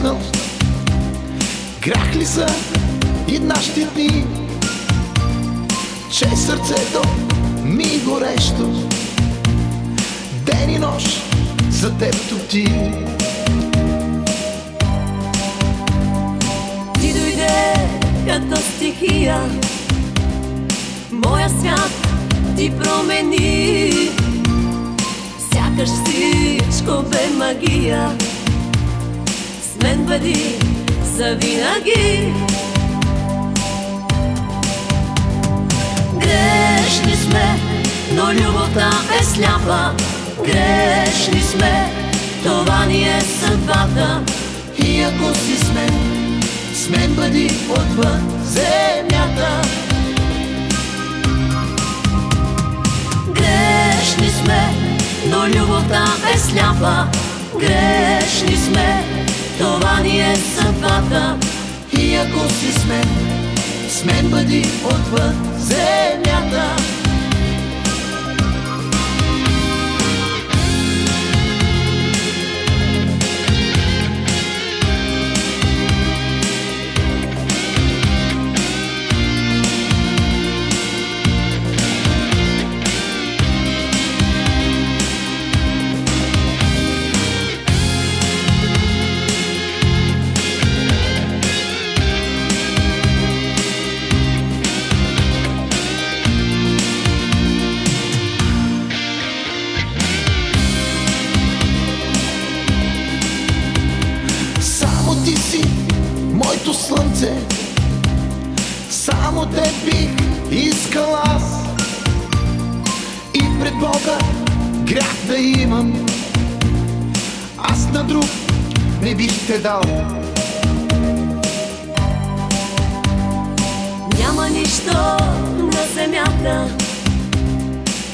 срещнал. Грях ли са и нашите дни, че сърцето ми горещо ден и нощ за теб топти. Ти дойде като стихия, моя свят ти промени. Сякаш всичко бе магия, с мен бъди завинаги. Грешни сме, но любовта е сляпа. Грешни сме, това ни е съдбата. И ако си с мен бъди отвън земята. Грешни сме, но любовта е сляпа. Грешни сме, това ни е съдбата. И ако си с мен бъди отвън земята. Ти си моето слънце, само те бих искал аз. И пред Бога грях да имам, аз на друг не бих те дал. Няма нищо на земята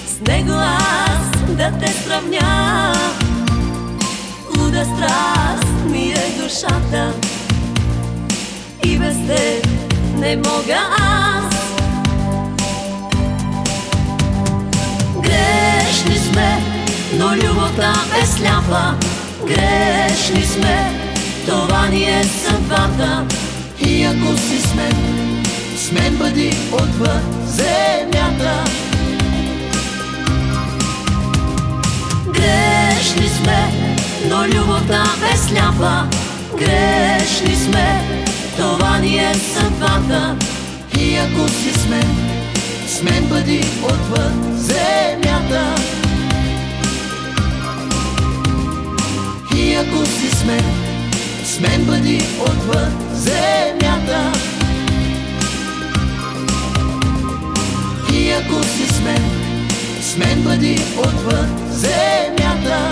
с него аз да те сравня. Луда страст ми е душата и без теб не мога аз. Грешни сме, но любовта е сляпа. Грешни сме, това ни е съдбата. И ако си с мен бъди отвън земята. Грешни сме, но любовта е сляпа. Грешни сме, това ни е съдбата. И ако си с мен бъди отвън земята. И ако си с мен бъди отвън земята. И ако си с мен бъди отвън земята.